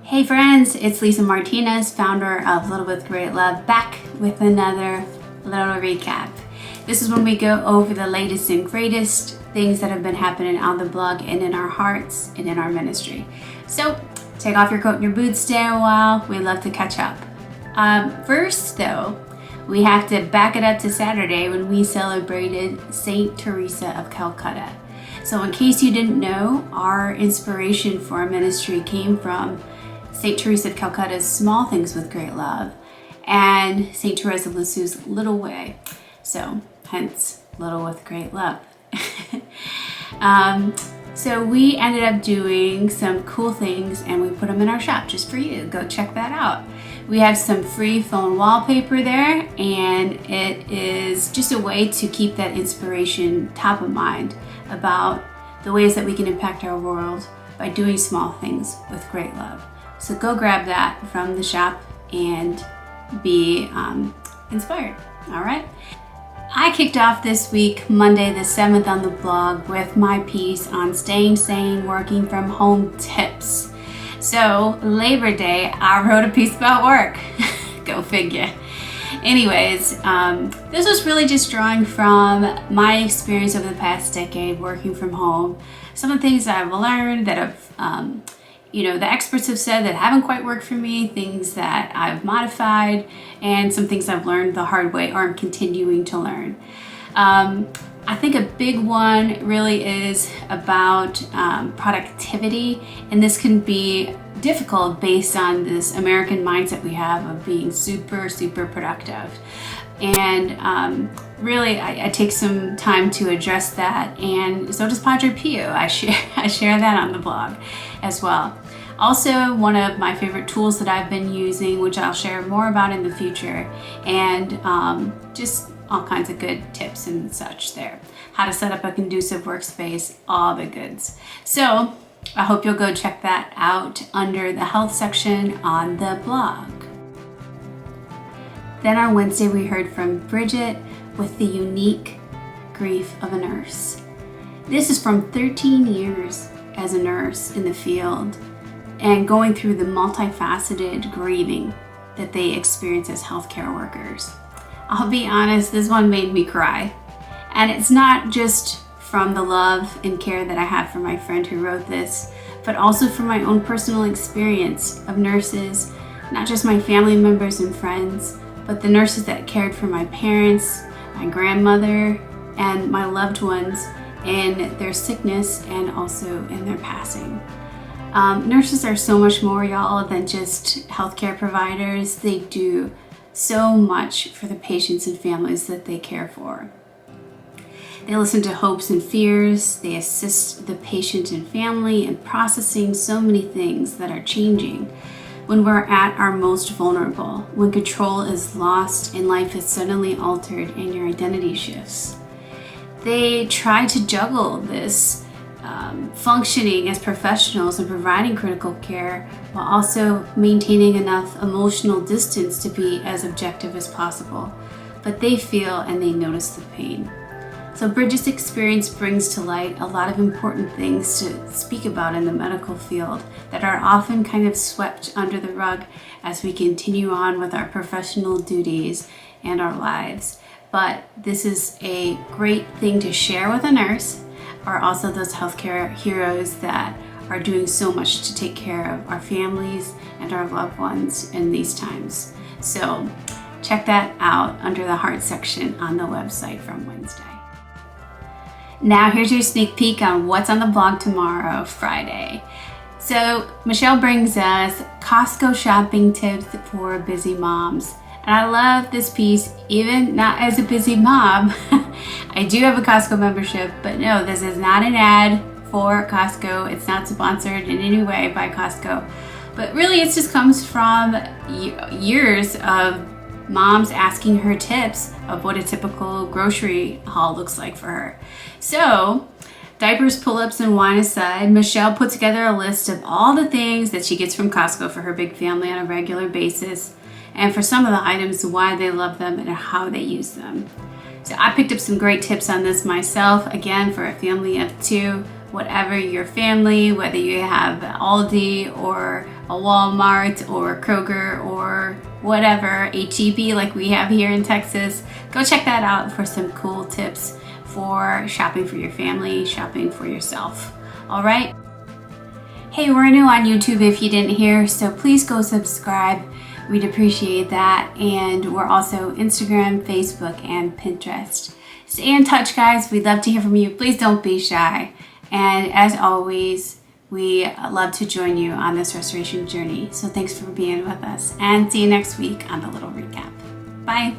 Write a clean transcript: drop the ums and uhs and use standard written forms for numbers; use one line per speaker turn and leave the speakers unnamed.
Hey friends, it's Lisa Martinez, founder of Little with Great Love, back with another little recap. This is when we go over the latest and greatest things that have been happening on the blog and in our hearts and in our ministry. So take off your coat and your boots, stay a while. We'd love to catch up. First though, we have to back it up to Saturday when we celebrated Saint Teresa of Calcutta. So in case you didn't know, our inspiration for our ministry came from Saint Teresa of Calcutta's Small Things with Great Love and Saint Teresa of Lisieux's Little Way. So hence Little with Great Love. So we ended up doing some cool things and we put them in our shop just for you. Go check that out. We have some free phone wallpaper there, and it is just a way to keep that inspiration top of mind about the ways that we can impact our world by doing small things with great love. So go grab that from the shop and be inspired. All right. I kicked off this week, Monday the 7th, on the blog with my piece on staying sane, working from home tips. So Labor Day, I wrote a piece about work. Go figure. Anyways, this was really just drawing from my experience over the past decade working from home. Some of the things that I've learned that have, the experts have said that haven't quite worked for me, things that I've modified, and some things I've learned the hard way or I'm continuing to learn. I think a big one really is about productivity, and this can be difficult based on this American mindset we have of being super, super productive. And really, I take some time to address that, and so does Padre Pio. I share that on the blog as well. Also, one of my favorite tools that I've been using, which I'll share more about in the future, and just all kinds of good tips and such there. How to set up a conducive workspace, all the goods. So I hope you'll go check that out under the health section on the blog. Then on Wednesday, we heard from Bridget with the unique grief of a nurse. This is from 13 years as a nurse in the field and going through the multifaceted grieving that they experience as healthcare workers. I'll be honest, this one made me cry. And it's not just from the love and care that I have for my friend who wrote this, but also from my own personal experience of nurses, not just my family members and friends, but the nurses that cared for my parents, my grandmother, and my loved ones in their sickness and also in their passing. Nurses are so much more, y'all, than just healthcare providers. They do so much for the patients and families that they care for. They listen to hopes and fears. They assist the patient and family in processing so many things that are changing when we're at our most vulnerable, when control is lost and life is suddenly altered and your identity shifts. They try to juggle this functioning as professionals and providing critical care while also maintaining enough emotional distance to be as objective as possible. But they feel and they notice the pain. So Bridget's experience brings to light a lot of important things to speak about in the medical field that are often kind of swept under the rug as we continue on with our professional duties and our lives. But this is a great thing to share with a nurse, or also those healthcare heroes that are doing so much to take care of our families and our loved ones in these times. So check that out under the heart section on the website from Wednesday. Now here's your sneak peek on what's on the blog tomorrow, Friday. So Michelle brings us Costco shopping tips for busy moms. And I love this piece, even not as a busy mom. I do have a Costco membership, but no, this is not an ad for Costco. It's not sponsored in any way by Costco. But really, it just comes from years of moms asking her tips of what a typical grocery haul looks like for her. So, diapers, pull-ups, and wine aside, Michelle put together a list of all the things that she gets from Costco for her big family on a regular basis, and for some of the items, why they love them and how they use them. So I picked up some great tips on this myself, again, for a family of two. Whatever your family, whether you have Aldi or a Walmart or Kroger or whatever, HEB like we have here in Texas, go check that out for some cool tips for shopping for your family, shopping for yourself. All right? Hey, we're new on YouTube if you didn't hear, so please go subscribe. We'd appreciate that. And we're also Instagram, Facebook, and Pinterest. Stay in touch, guys. We'd love to hear from you. Please don't be shy. And as always, we love to join you on this restoration journey. So thanks for being with us, and see you next week on the Little Recap. Bye.